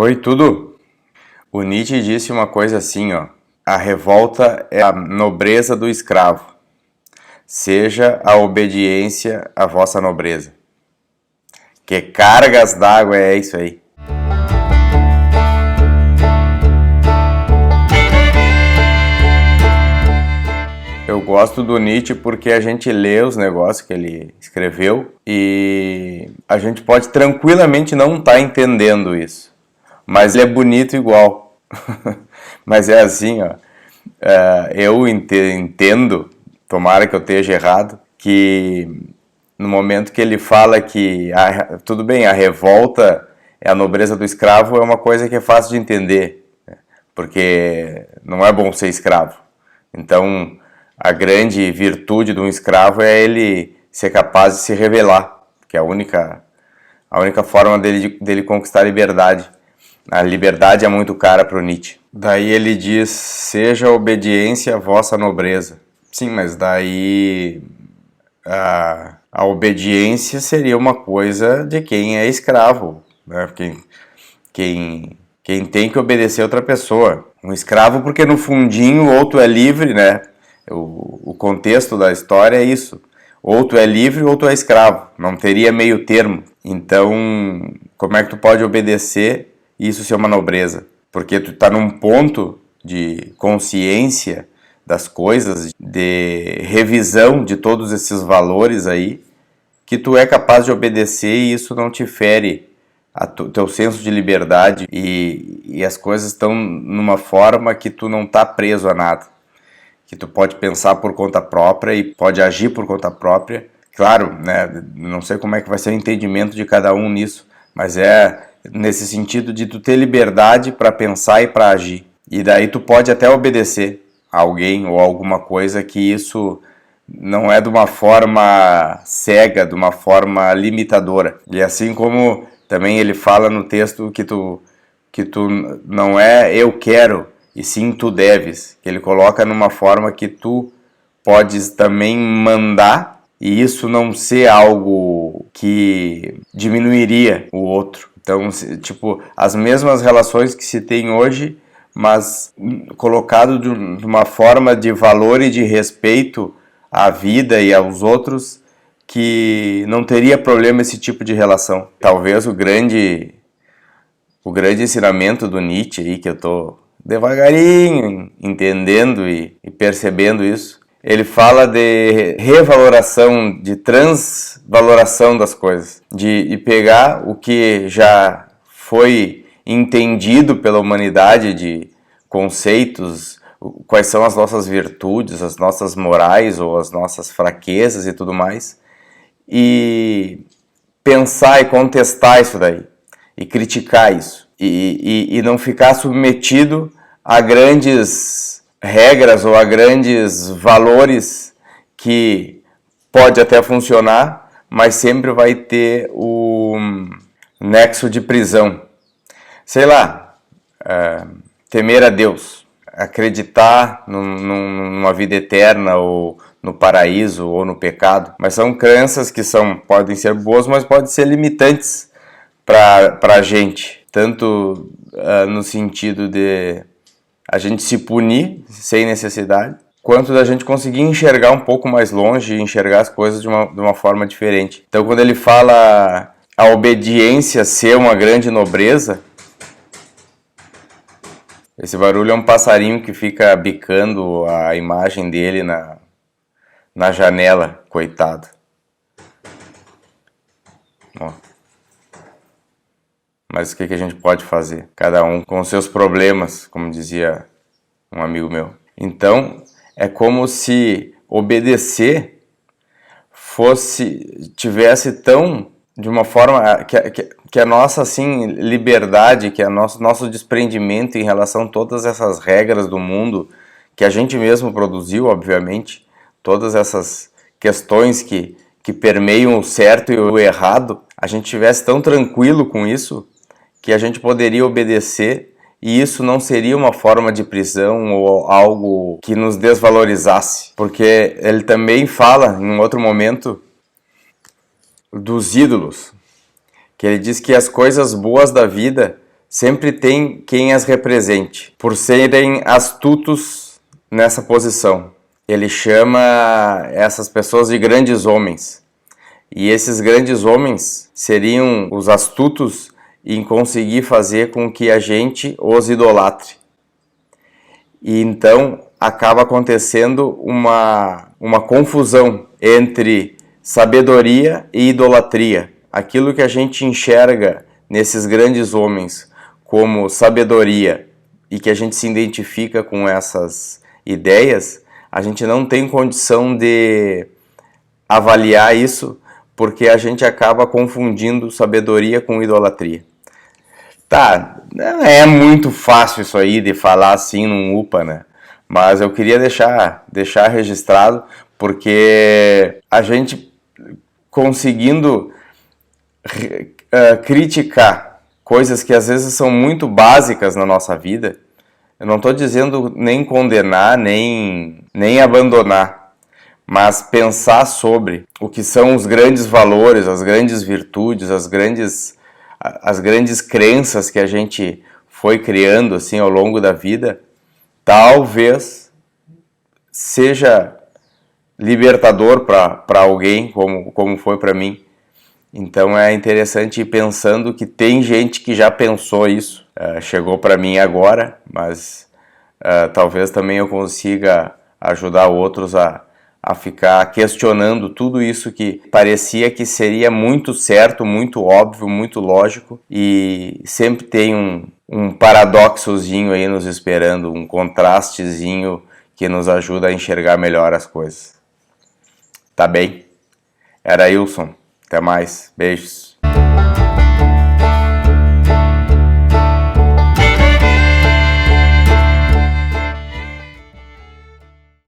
Oi, tudo? O Nietzsche disse uma coisa assim, ó. A revolta é a nobreza do escravo. Seja a obediência a vossa nobreza. Que cargas d'água é isso aí? Eu gosto do Nietzsche porque a gente lê os negócios que ele escreveu e a gente pode tranquilamente não estar entendendo isso. Mas ele é bonito igual. Mas é assim, ó. Eu entendo, tomara que eu esteja errado, que no momento que ele fala que tudo bem, a revolta é a nobreza do escravo, é uma coisa que é fácil de entender, né? Porque não é bom ser escravo. Então, a grande virtude de um escravo é ele ser capaz de se rebelar, que é a única forma dele conquistar a liberdade. A liberdade é muito cara para o Nietzsche. Daí ele diz, seja a obediência a vossa nobreza. Sim, mas daí a obediência seria uma coisa de quem é escravo, né? Quem tem que obedecer outra pessoa. Um escravo porque no fundinho ou tu é livre, né? O contexto da história é isso. Ou tu é livre ou tu é escravo. Não teria meio termo. Então, como é que tu pode obedecer e isso ser uma nobreza? Porque tu tá num ponto de consciência das coisas, de revisão de todos esses valores aí, que tu é capaz de obedecer e isso não te fere teu senso de liberdade e as coisas estão numa forma que tu não tá preso a nada. Que tu pode pensar por conta própria e pode agir por conta própria. Claro, né, não sei como é que vai ser o entendimento de cada um nisso, mas é nesse sentido de tu ter liberdade para pensar e para agir. E daí tu pode até obedecer a alguém ou alguma coisa, que isso não é de uma forma cega, de uma forma limitadora. E assim como também ele fala no texto que tu não é eu quero, e sim tu deves, que ele coloca numa forma que tu podes também mandar e isso não ser algo que diminuiria o outro. Então, tipo, as mesmas relações que se tem hoje, mas colocado de uma forma de valor e de respeito à vida e aos outros, que não teria problema esse tipo de relação. Talvez o grande ensinamento do Nietzsche aí, que eu tô devagarinho entendendo e percebendo isso, ele fala de revaloração, de transvaloração das coisas, de pegar o que já foi entendido pela humanidade de conceitos, quais são as nossas virtudes, as nossas morais ou as nossas fraquezas e tudo mais, e pensar e contestar isso daí, e criticar isso, e não ficar submetido a grandes regras ou a grandes valores que pode até funcionar, mas sempre vai ter o nexo de prisão. Sei lá, temer a Deus, acreditar numa vida eterna ou no paraíso ou no pecado, mas são crenças que podem ser boas, mas podem ser limitantes para a gente, tanto no sentido de a gente se punir sem necessidade, quanto da gente conseguir enxergar um pouco mais longe e enxergar as coisas de uma forma diferente. Então, quando ele fala a obediência ser uma grande nobreza, esse barulho é um passarinho que fica bicando a imagem dele na janela, coitado. Ó. Mas o que a gente pode fazer? Cada um com os seus problemas, como dizia um amigo meu. Então, é como se obedecer tivesse tão, de uma forma, que a nossa, assim, liberdade, que nosso desprendimento em relação a todas essas regras do mundo, que a gente mesmo produziu, obviamente, todas essas questões que permeiam o certo e o errado, a gente estivesse tão tranquilo com isso, que a gente poderia obedecer e isso não seria uma forma de prisão ou algo que nos desvalorizasse. Porque ele também fala, em um outro momento, dos ídolos, que ele diz que as coisas boas da vida sempre tem quem as represente, por serem astutos nessa posição. Ele chama essas pessoas de grandes homens. E esses grandes homens seriam os astutos em conseguir fazer com que a gente os idolatre. E então acaba acontecendo uma confusão entre sabedoria e idolatria. Aquilo que a gente enxerga nesses grandes homens como sabedoria e que a gente se identifica com essas ideias, a gente não tem condição de avaliar isso, porque a gente acaba confundindo sabedoria com idolatria. Tá, é muito fácil isso aí de falar assim num UPA, né? Mas eu queria deixar registrado, porque a gente conseguindo criticar coisas que às vezes são muito básicas na nossa vida, eu não estou dizendo nem condenar, nem abandonar, mas pensar sobre o que são os grandes valores, as grandes virtudes, as grandes crenças que a gente foi criando assim ao longo da vida, talvez seja libertador para alguém, como foi para mim. Então é interessante ir pensando que tem gente que já pensou isso, chegou para mim agora, mas talvez também eu consiga ajudar outros a ficar questionando tudo isso que parecia que seria muito certo, muito óbvio, muito lógico, e sempre tem um paradoxozinho aí nos esperando, um contrastezinho que nos ajuda a enxergar melhor as coisas. Tá bem? Era Wilson. Até mais. Beijos.